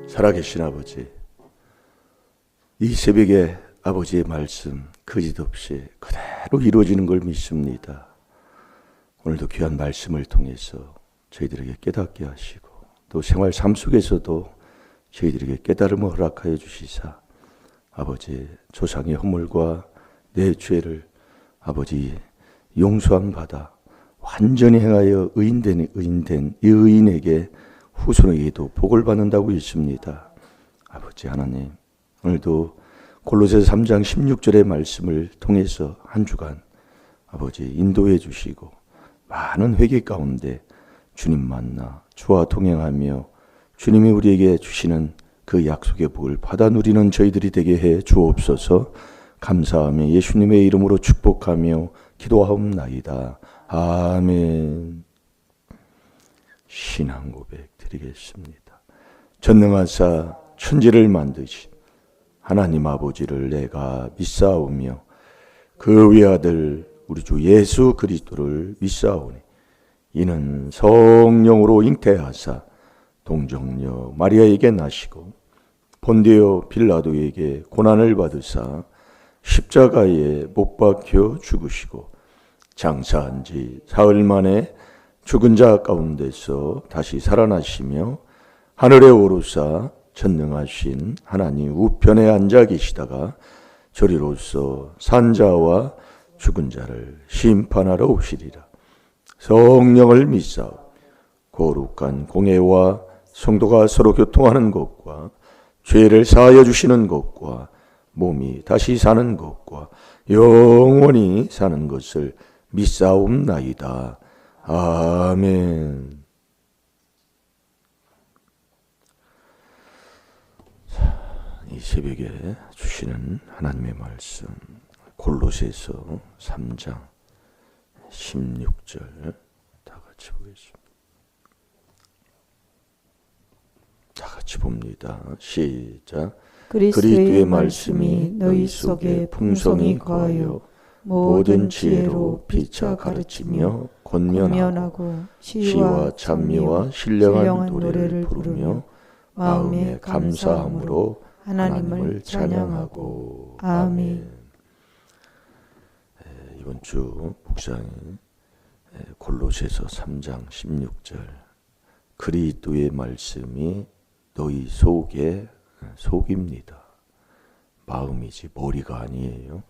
살아계신 아버지, 이 새벽에 아버지의 말씀 거짓없이 그대로 이루어지는 걸 믿습니다. 오늘도 귀한 말씀을 통해서 저희들에게 깨닫게 하시고 또 생활 삶 속에서도 저희들에게 깨달음을 허락하여 주시사 아버지 조상의 허물과 내 죄를 아버지 용서함 받아 완전히 행하여 의인된 이 의인에게 후손에게도 복을 받는다고 있습니다. 아버지 하나님, 오늘도 골로새서 3장 16절의 말씀을 통해서 한 주간 아버지 인도해 주시고 많은 회개 가운데 주님 만나 주와 동행하며 주님이 우리에게 주시는 그 약속의 복을 받아 누리는 저희들이 되게 해 주옵소서. 감사하며 예수님의 이름으로 축복하며 기도하옵나이다. 아멘. 신앙 고백 드리겠습니다. 전능하사 천지를 만드신 하나님 아버지를 내가 믿사오며 그 외아들 우리 주 예수 그리스도를 믿사오니 이는 성령으로 잉태하사 동정녀 마리아에게 나시고 본디오 빌라도에게 고난을 받으사 십자가에 못 박혀 죽으시고 장사한 지 사흘 만에 죽은 자 가운데서 다시 살아나시며 하늘에 오르사 전능하신 하나님 우편에 앉아 계시다가 저리로서 산자와 죽은 자를 심판하러 오시리라. 성령을 믿사오. 거룩한 공예와 성도가 서로 교통하는 것과 죄를 사하여 주시는 것과 몸이 다시 사는 것과 영원히 사는 것을 믿사옵나이다. 아멘. 이 새벽에 주시는 하나님의 말씀 골로새서 3장 16절 다 같이 보겠습니다. 다 같이 봅니다. 시작. 그리스도의 말씀이 너희 속에 풍성히 거하여 모든 지혜로 피차 가르치며 권면하고 시와 찬미와 신령한 노래를 부르며 마음에 감사함으로 하나님을 찬양하고. 아멘. 이번 주 묵상이 골로새서 3장 16절 그리스도의 말씀이 너희 속입니다. 마음이지 머리가 아니에요.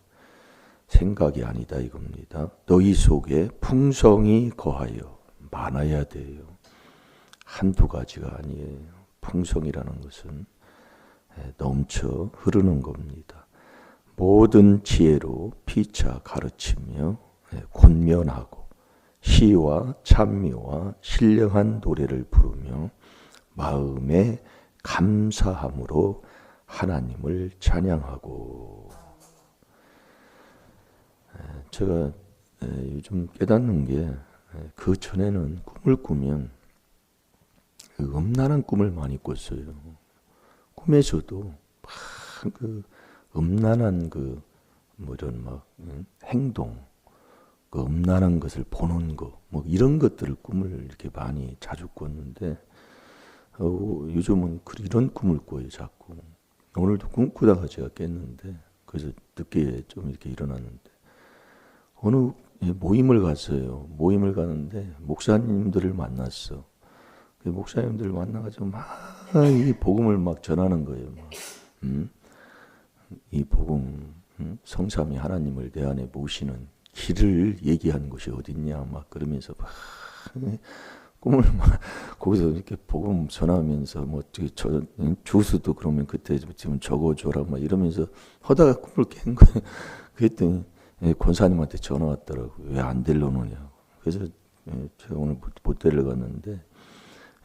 생각이 아니다 이겁니다. 너희 속에 풍성이 거하여 많아야 돼요. 한두 가지가 아니에요. 풍성이라는 것은 넘쳐 흐르는 겁니다. 모든 지혜로 피차 가르치며 권면하고 시와 찬미와 신령한 노래를 부르며 마음에 감사함으로 하나님을 찬양하고. 제가 요즘 깨닫는 게 그 전에는 꿈을 꾸면 음란한 꿈을 많이 꿨어요. 꿈에서도 그 음란한 이런 행동, 그 음란한 것을 보는 거, 이런 것들을 꿈을 이렇게 많이 자주 꿨는데 요즘은 이런 꿈을 꿔요 자꾸. 오늘도 꿈꾸다가 제가 깼는데 그래서 늦게 좀 이렇게 일어났는데 어느 모임을 갔어요. 모임을 가는데 목사님들을 만났어. 그 목사님들을 만나가지고 막 이 복음을 막 전하는 거예요. 이 복음, 성삼위 하나님을 내 안에 모시는 길을 얘기하는 곳이 어딨냐 막 그러면서 막 꿈을 막 거기서 이렇게 복음 전하면서 주수도 그러면 그때 지금 적어줘라 막 이러면서 하다가 꿈을 깬 거예요. 그랬더니 권사님한테 전화 왔더라고요. 왜 안 데려오느냐고. 그래서 제가 오늘 못 데려갔는데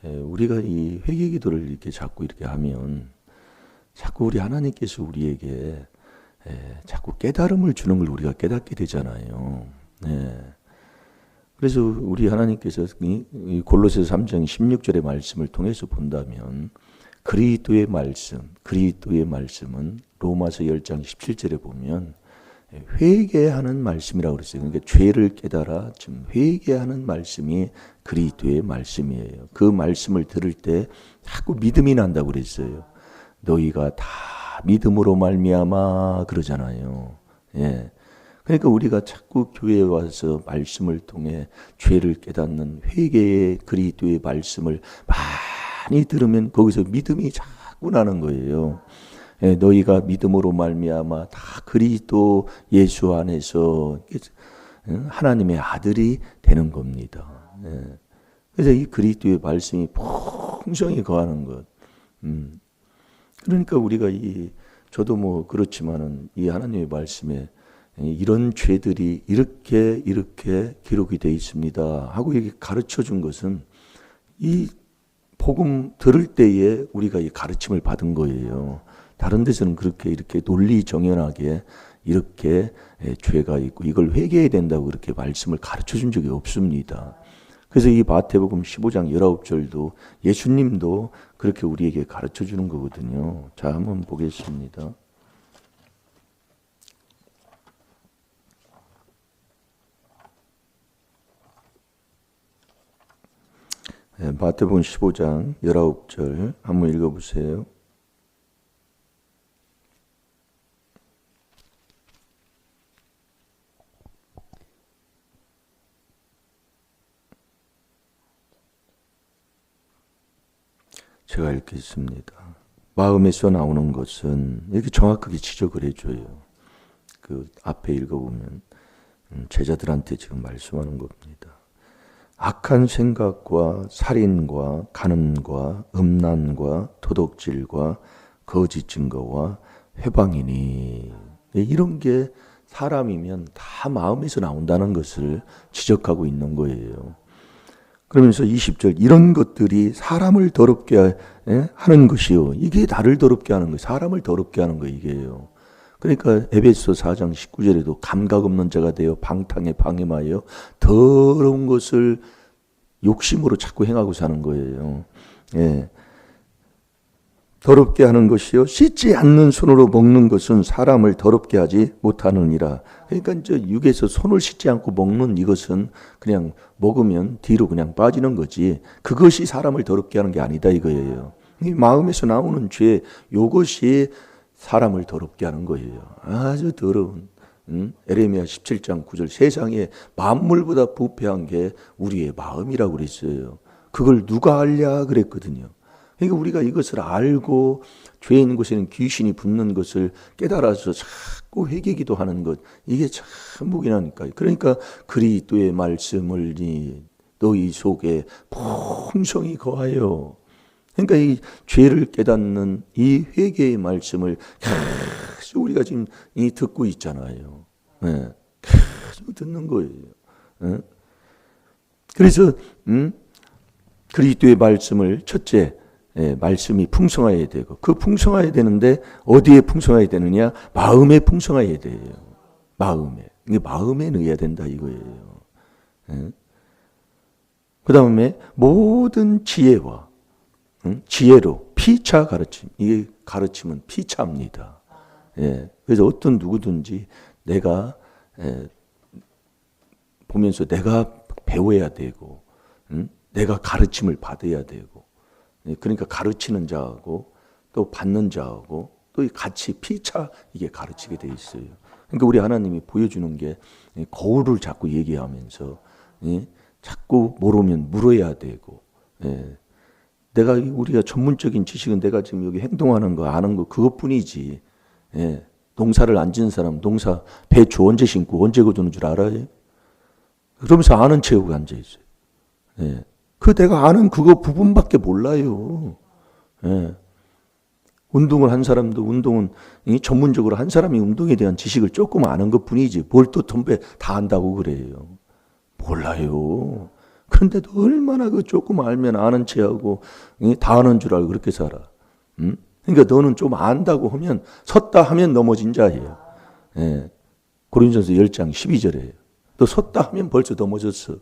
우리가 이 회개 기도를 이렇게 자꾸 이렇게 하면 자꾸 우리 하나님께서 우리에게 자꾸 깨달음을 주는 걸 우리가 깨닫게 되잖아요. 그래서 우리 하나님께서 이 골로새서 3장 16절의 말씀을 통해서 본다면 그리스도의 말씀은 로마서 10장 17절에 보면 회개하는 말씀이라고 그랬어요. 그러니까 죄를 깨달아 좀 회개하는 말씀이 그리스도의 말씀이에요. 그 말씀을 들을 때 자꾸 믿음이 난다고 그랬어요. 너희가 다 믿음으로 말미암아 그러잖아요. 예. 그러니까 우리가 자꾸 교회에 와서 말씀을 통해 죄를 깨닫는 회개의 그리스도의 말씀을 많이 들으면 거기서 믿음이 자꾸 나는 거예요. 예, 너희가 믿음으로 말미암아 다 그리스도 예수 안에서 하나님의 아들이 되는 겁니다. 예. 그래서 이 그리스도의 말씀이 풍성히 거하는 것. 그러니까 우리가 저도 뭐 그렇지만은 이 하나님의 말씀에 이런 죄들이 이렇게 기록이 되어 있습니다 하고 이렇게 가르쳐 준 것은 이 복음 들을 때에 우리가 이 가르침을 받은 거예요. 다른 데서는 그렇게 이렇게 논리정연하게 이렇게 죄가 있고 이걸 회개해야 된다고 그렇게 말씀을 가르쳐 준 적이 없습니다. 그래서 이 마태복음 15장 19절도 예수님도 그렇게 우리에게 가르쳐 주는 거거든요. 자, 한번 보겠습니다. 네, 마태복음 15장 19절 한번 읽어보세요. 제가 읽겠습니다. 마음에서 나오는 것은 이렇게 정확하게 지적을 해줘요. 그 앞에 읽어보면 제자들한테 지금 말씀하는 겁니다. 악한 생각과 살인과 간음과 음란과 도둑질과 거짓 증거와 회방이니 이런 게 사람이면 다 마음에서 나온다는 것을 지적하고 있는 거예요. 그러면서 20절 이런 것들이 사람을 더럽게 하는 것이요. 이게 나를 더럽게 하는 거예요. 사람을 더럽게 하는 거예요. 이게요. 그러니까 에베소 4장 19절에도 감각 없는 자가 되어 방탕에 방임하여 더러운 것을 욕심으로 자꾸 행하고 사는 거예요. 예. 더럽게 하는 것이요 씻지 않는 손으로 먹는 것은 사람을 더럽게 하지 못하느니라. 그러니까 이제 육에서 손을 씻지 않고 먹는 이것은 그냥 먹으면 뒤로 그냥 빠지는 거지. 그것이 사람을 더럽게 하는 게 아니다 이거예요. 이 마음에서 나오는 죄, 이것이 사람을 더럽게 하는 거예요. 아주 더러운. 에레미야 17장 9절 세상에 만물보다 부패한 게 우리의 마음이라고 그랬어요. 그걸 누가 알랴 그랬거든요. 그러니까 우리가 이것을 알고 죄 있는 곳에는 귀신이 붙는 것을 깨달아서 자꾸 회개기도 하는 것, 이게 참 무기나니까요. 그러니까 그리스도의 말씀을 너희 속에 풍성히 거하여. 그러니까 이 죄를 깨닫는 이 회개의 말씀을 계속 우리가 지금 듣고 있잖아요. 네. 계속 듣는 거예요. 네. 그래서 그리스도의 말씀을 첫째 말씀이 풍성해야 되고 그 풍성해야 되는데 어디에 풍성해야 되느냐? 마음에 풍성해야 돼요. 마음에. 이게 마음에 넣어야 된다 이거예요. 그 다음에 모든 지혜와 지혜로 피차 가르침. 이게 가르침은 피차입니다. 그래서 어떤 누구든지 내가 보면서 내가 배워야 되고 내가 가르침을 받아야 되고 그러니까 가르치는 자하고 또 받는 자하고 또 같이 피차 이게 가르치게 돼 있어요. 그러니까 우리 하나님이 보여주는 게 거울을 자꾸 얘기하면서 자꾸 모르면 물어야 되고 내가 우리가 전문적인 지식은 내가 지금 여기 행동하는 거 아는 거 그것뿐이지. 농사를 안 지는 사람 농사 배추 언제 심고 언제 거두는 줄 알아요? 그러면서 아는 체하고 앉아 있어요. 그 내가 아는 그거 부분밖에 몰라요. 운동을 한 사람도 운동은 전문적으로 한 사람이 운동에 대한 지식을 조금 아는 것 뿐이지 뭘 또 덤배 다 안다고 그래요. 몰라요. 그런데도 얼마나 그 조금 알면 아는 체하고 다 아는 줄 알고 그렇게 살아. 그러니까 너는 좀 안다고 하면 섰다 하면 넘어진 자예요. 고린도전서 10장 12절에요. 너 섰다 하면 벌써 넘어졌어.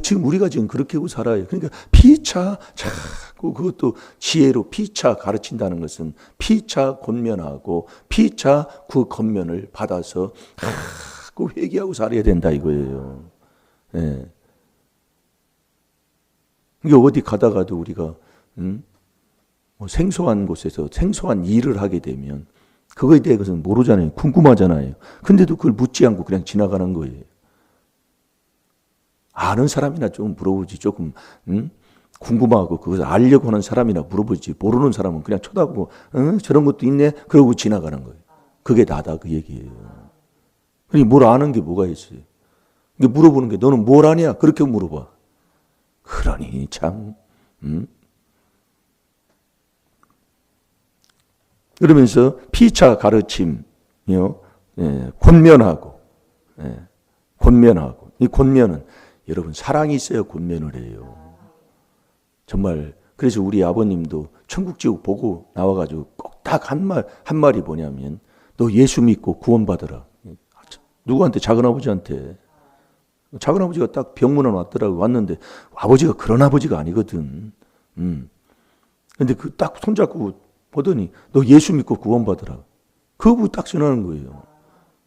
지금 우리가 지금 그렇게 하고 살아요. 그러니까 피차 자꾸 그것도 지혜로 피차 가르친다는 것은 피차 권면하고 피차 그 권면을 받아서 자꾸 회개하고 살아야 된다 이거예요. 예. 이게 어디 가다가도 우리가 뭐 생소한 곳에서 생소한 일을 하게 되면 그거에 대해서는 모르잖아요. 궁금하잖아요. 근데도 그걸 묻지 않고 그냥 지나가는 거예요. 아는 사람이나 좀 물어보지. 조금 궁금하고 그것을 알려고 하는 사람이나 물어보지. 모르는 사람은 그냥 쳐다보고 저런 것도 있네 그러고 지나가는 거예요. 그게 나다 그 얘기예요. 그러니 뭘 아는 게 뭐가 있어요. 물어보는 게 너는 뭘 아냐 그렇게 물어봐. 그러니 참 그러면서 피차 가르침이요, 권면하고, 권면하고 이 권면은 여러분 사랑이 있어야 권면을 해요. 정말 그래서 우리 아버님도 천국 지옥 보고 나와가지고 꼭 딱 한 말이 뭐냐면 너 예수 믿고 구원받으라. 누구한테? 작은 아버지한테. 작은 아버지가 딱 병문안 왔더라고. 왔는데 아버지가 그런 아버지가 아니거든. 근데 그 딱 손잡고 보더니 너 예수 믿고 구원받으라. 그거 딱 전하는 거예요.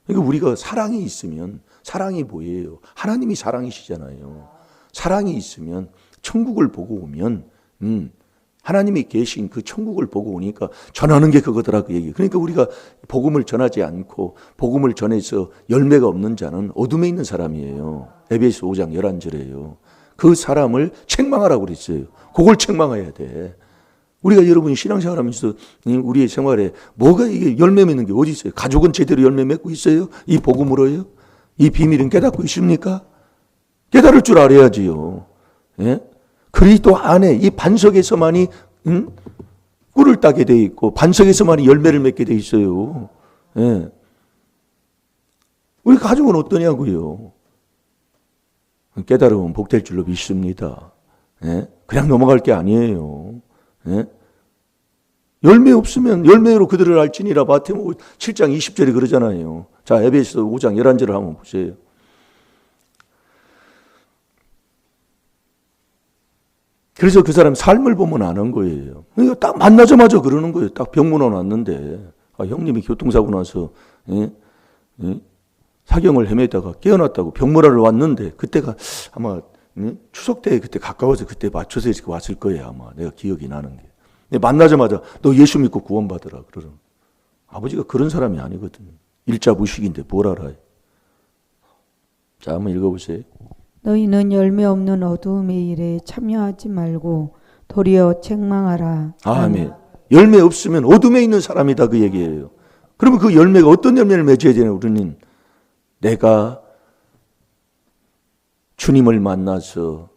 그러니까 우리가 사랑이 있으면 사랑이 뭐예요? 하나님이 사랑이시잖아요. 사랑이 있으면 천국을 보고 오면 하나님이 계신 그 천국을 보고 오니까 전하는 게 그거더라 그 얘기. 그러니까 우리가 복음을 전하지 않고 복음을 전해서 열매가 없는 자는 어둠에 있는 사람이에요. 에베소 5장 11절에요. 그 사람을 책망하라고 그랬어요. 그걸 책망해야 돼. 우리가 여러분이 신앙생활 하면서 우리의 생활에 뭐가 이게 열매 맺는 게 어디 있어요? 가족은 제대로 열매 맺고 있어요? 이 복음으로요? 이 비밀은 깨닫고 있습니까? 깨달을 줄 알아야지요. 예? 그리스도 안에 이 반석에서만이 꿀을 따게 돼 있고 반석에서만이 열매를 맺게 돼 있어요. 예. 우리 가족은 어떠냐고요? 깨달으면 복될 줄로 믿습니다. 예? 그냥 넘어갈 게 아니에요. 예? 열매 없으면 열매로 그들을 알지니라. 마태복음 7장 20절에 그러잖아요. 자, 에베소 5장 11절을 한번 보세요. 그래서 그 사람 삶을 보면 아는 거예요. 그러니까 딱 만나자마자 그러는 거예요. 딱 병문안 왔는데 형님이 교통사고 나서 사경을 헤매다가 깨어났다고 병문안을 왔는데 그때가 아마 추석 때 그때 가까워서 그때 맞춰서 이렇게 왔을 거예요. 아마 내가 기억이 나는 게. 만나자마자 너 예수 믿고 구원받으라 그러는. 아버지가 그런 사람이 아니거든요. 일자무식인데 뭘 알아요. 자, 한번 읽어보세요. 너희는 열매 없는 어두움의 일에 참여하지 말고 도리어 책망하라. 아멘. 열매 없으면 어둠에 있는 사람이다 그 얘기예요. 그러면 그 열매가 어떤 열매를 맺어야 되나 우리는? 내가 주님을 만나서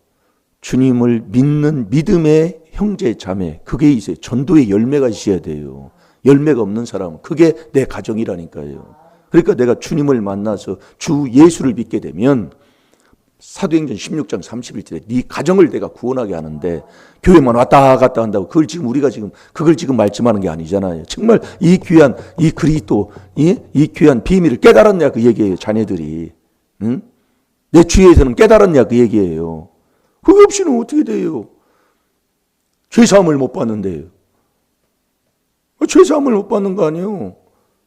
주님을 믿는 믿음의 형제 자매 그게 있어요. 전도의 열매가 있어야 돼요. 열매가 없는 사람은 그게 내 가정이라니까요. 그러니까 내가 주님을 만나서 주 예수를 믿게 되면 사도행전 16장 31절에 네 가정을 내가 구원하게 하는데 교회만 왔다 갔다 한다고 그걸 지금 말씀하는 게 아니잖아요. 정말 이 귀한 이 그리스도 이 귀한 비밀을 깨달았냐 그 얘기예요. 자녀들이 내 주위에서는 깨달았냐 그 얘기예요. 그게 없이는 어떻게 돼요? 죄사함을 못 받는데요. 죄사함을 못 받는 거 아니에요.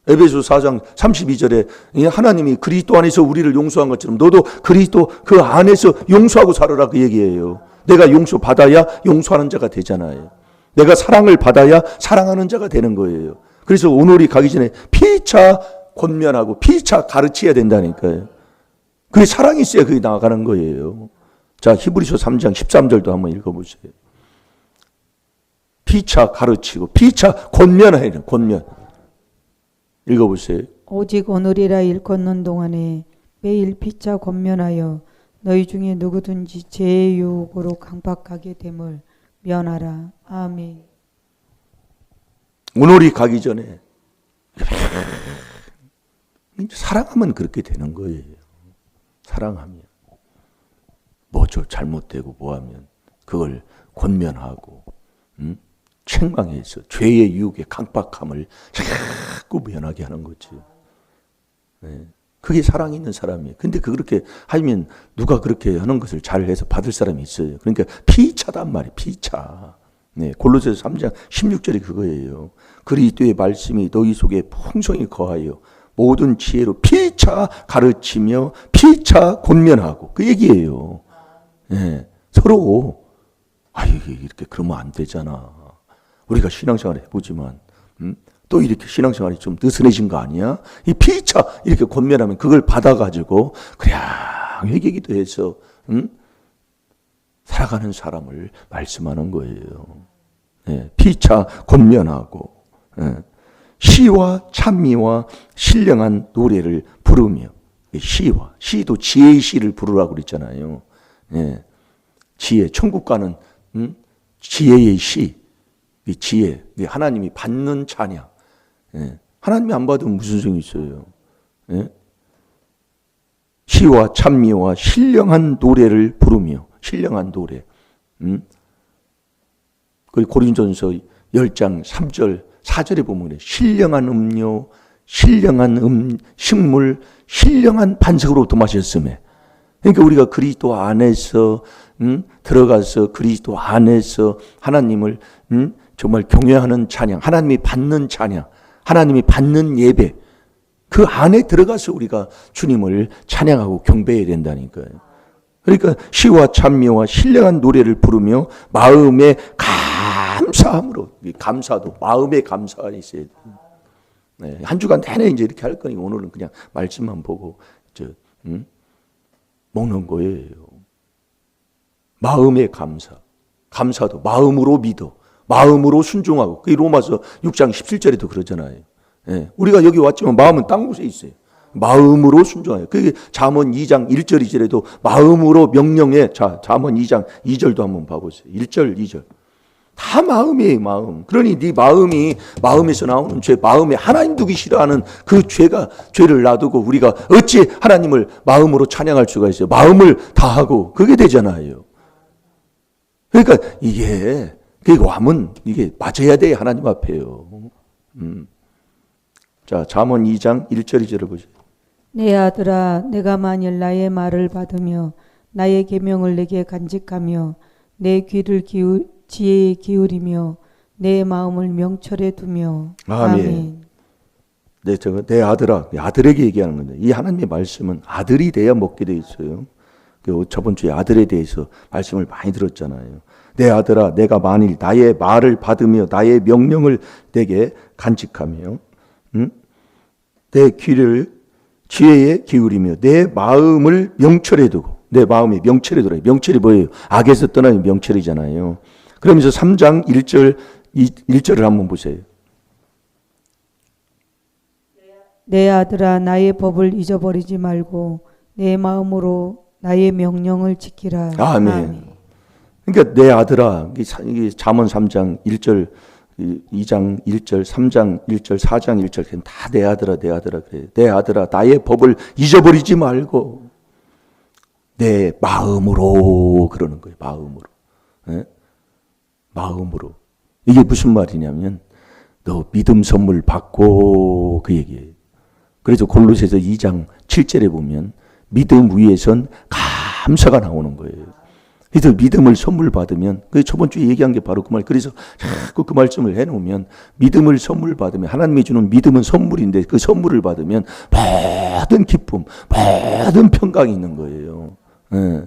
에베소 4장 32절에 하나님이 그리스도 안에서 우리를 용서한 것처럼 너도 그리스도 그 안에서 용서하고 살아라 그 얘기예요. 내가 용서받아야 용서하는 자가 되잖아요. 내가 사랑을 받아야 사랑하는 자가 되는 거예요. 그래서 오늘이 가기 전에 피차 권면하고 피차 가르쳐야 된다니까요. 그게 사랑이 있어야 그게 나아가는 거예요. 자, 히브리서 3장 13절도 한번 읽어보세요. 피차 가르치고 피차 권면해야 돼요. 권면. 읽어보세요. 오직 오늘이라 일컫는 동안에 매일 피차 권면하여 너희 중에 누구든지 죄의 유혹으로 강박하게 됨을 면하라. 아멘. 오늘이 가기 전에 사랑하면 그렇게 되는 거예요. 사랑하면 뭐죠 잘못되고 뭐하면 그걸 권면하고 책망해서 죄의 유혹에 강박함을 자꾸 면하게 하는 거지. 네. 그게 사랑이 있는 사람이에요. 근데 그렇게 하면 누가 그렇게 하는 것을 잘해서 받을 사람이 있어요. 그러니까 피차단 말이에요. 피차. 네, 골로새서 3장 16절이 그거예요. 그리스도의 말씀이 너희 속에 풍성히 거하여 모든 지혜로 피차 가르치며 피차 권면하고 그 얘기예요. 네, 서로 이렇게 그러면 안 되잖아. 우리가 신앙생활 해보지만 또 이렇게 신앙생활이 좀 느슨해진 거 아니야? 이 피차 이렇게 권면하면 그걸 받아가지고 그냥 회개기도 해서 살아가는 사람을 말씀하는 거예요. 예, 피차 권면하고 시와 찬미와 신령한 노래를 부르며 시도 지혜의 시를 부르라고 그랬잖아요. 예, 지혜 천국 가는 지혜의 시, 이 지혜 하나님이 받는 찬양. 예, 하나님이 안 받으면 무슨 소용이 있어요? 예? 시와 찬미와 신령한 노래를 부르며 신령한 노래. 그리고 고린도전서 10장 3절 4절에 보면 신령한 음료, 신령한 식물, 신령한 반석으로부터 마셨음에. 그러니까 우리가 그리스도 안에서 들어가서 그리스도 안에서 하나님을 정말 경외하는 찬양, 하나님이 받는 찬양, 하나님이 받는 예배, 그 안에 들어가서 우리가 주님을 찬양하고 경배해야 된다니까요. 그러니까 시와 찬미와 신령한 노래를 부르며 마음의 감사함으로, 감사도 마음의 감사가 있어야 돼요. 네, 한 주간 내내 이제 이렇게 할 거니까 오늘은 그냥 말씀만 보고 먹는 거예요. 마음의 감사, 감사도 마음으로 믿어, 마음으로 순종하고. 그 로마서 6장 17절에도 그러잖아요. 예, 우리가 여기 왔지만 마음은 딴 곳에 있어요. 마음으로 순종해요. 그게 잠언 2장 1절 2절에도 마음으로 명령해. 자, 잠언 2장 2절도 한번 봐보세요. 1절 2절. 다 마음이에요, 마음. 그러니 네 마음이, 마음에서 나오는 죄, 마음에 하나님 두기 싫어하는 그 죄를 놔두고 우리가 어찌 하나님을 마음으로 찬양할 수가 있어요. 마음을 다하고 그게 되잖아요. 그러니까 이게 왬은 이게 맞아야 돼, 하나님 앞에요. 자, 잠언 2장 1절 2절을 보세요. 내 아들아, 내가 만일 나의 말을 받으며 나의 계명을 내게 간직하며 내 귀를 지혜에 기울이며 내 마음을 명철에 두며. 아멘. 네, 내 아들아, 아들에게 얘기하는 건데, 이 하나님의 말씀은 아들이 돼야 먹게 돼 있어요. 저번 주에 아들에 대해서 말씀을 많이 들었잖아요. 내 아들아, 내가 만일 나의 말을 받으며 나의 명령을 내게 간직하며 내 귀를 지혜에 기울이며 내 마음을 명철에 두고. 내 마음이 명철에 두라. 명철이 뭐예요? 악에서 떠나는 명철이잖아요. 그러면서 3장 1절을 한번 보세요. 내 아들아, 나의 법을 잊어버리지 말고 내 마음으로 나의 명령을 지키라. 아멘. 그러니까 내 아들아, 이게 잠언 3장 1절, 2장 1절, 3장 1절, 4장 1절, 다 내 아들아, 내 아들아 그래요. 내 아들아, 나의 법을 잊어버리지 말고 내 마음으로 그러는 거예요. 마음으로. 네? 마음으로. 이게 무슨 말이냐면 너 믿음 선물 받고 그 얘기예요. 그래서 골로새서 2장 7절에 보면 믿음 위에선 감사가 나오는 거예요. 그래서 믿음을 선물 받으면, 그 저번 주에 얘기한 게 바로 그 말. 그래서 자꾸 그 말씀을 해놓으면 믿음을 선물 받으면, 하나님이 주는 믿음은 선물인데 그 선물을 받으면 모든 기쁨, 모든 평강이 있는 거예요. 네.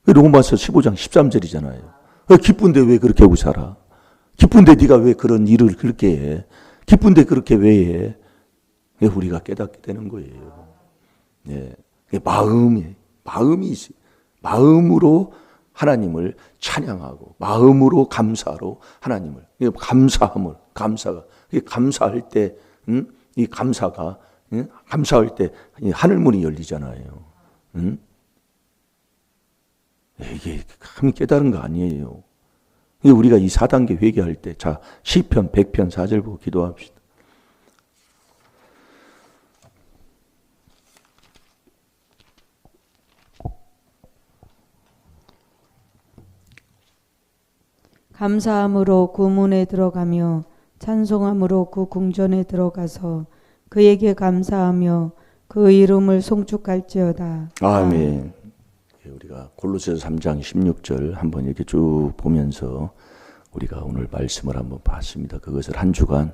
로마서 15장 13절이잖아요. 기쁜데 왜 그렇게 하고 살아? 기쁜데 네가 왜 그런 일을 그렇게 해? 기쁜데 그렇게 왜 해? 우리가 깨닫게 되는 거예요. 네. 마음이 있어요. 마음으로 하나님을 찬양하고 마음으로 감사로 하나님을, 감사가 감사할 때, 이 감사가 감사할 때 하늘문이 열리잖아요. 이게 참 깨달은 거 아니에요. 우리가 이 4단계 회개할 때, 자, 시편 100편 4절 보고 기도합시다. 감사함으로 그 문에 들어가며 찬송함으로 그 궁전에 들어가서 그에게 감사하며 그 이름을 송축할지어다. 아멘. 우리가 골로새서 3장 16절 한번 이렇게 쭉 보면서 우리가 오늘 말씀을 한번 봤습니다. 그것을 한 주간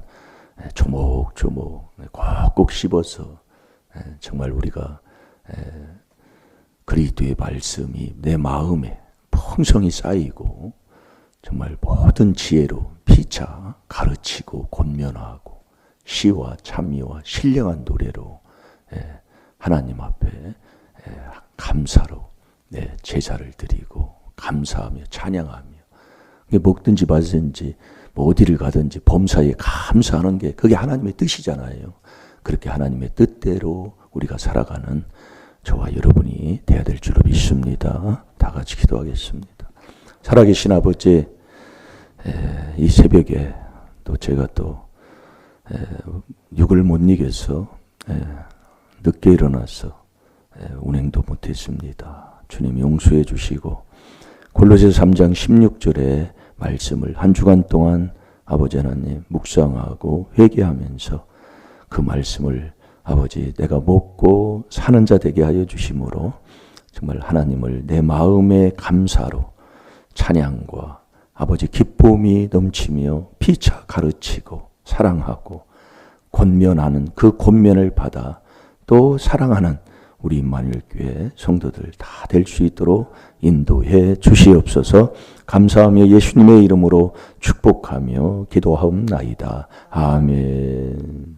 조목조목 꼭꼭 씹어서 정말 우리가 그리스도의 말씀이 내 마음에 풍성히 쌓이고 정말 모든 지혜로 피차 가르치고 권면하고 시와 찬미와 신령한 노래로 하나님 앞에 감사로 제사를 드리고 감사하며 찬양하며 먹든지 마든지 뭐 어디를 가든지 범사에 감사하는 게 그게 하나님의 뜻이잖아요. 그렇게 하나님의 뜻대로 우리가 살아가는 저와 여러분이 돼야 될 줄로 믿습니다. 다 같이 기도하겠습니다. 살아계신 아버지, 이 새벽에 또 제가 또 육을 못 이겨서 늦게 일어나서 운행도 못했습니다. 주님 용서해 주시고 골로새서 3장 16절의 말씀을 한 주간 동안 아버지 하나님 묵상하고 회개하면서 그 말씀을 아버지 내가 먹고 사는 자 되게 하여 주심으로 정말 하나님을 내 마음의 감사로 찬양과 아버지 기쁨이 넘치며 피차 가르치고 사랑하고 권면하는 그 권면을 받아 또 사랑하는 우리 임마누엘 교회 성도들 다 될 수 있도록 인도해 주시옵소서. 감사하며 예수님의 이름으로 축복하며 기도하옵나이다. 아멘.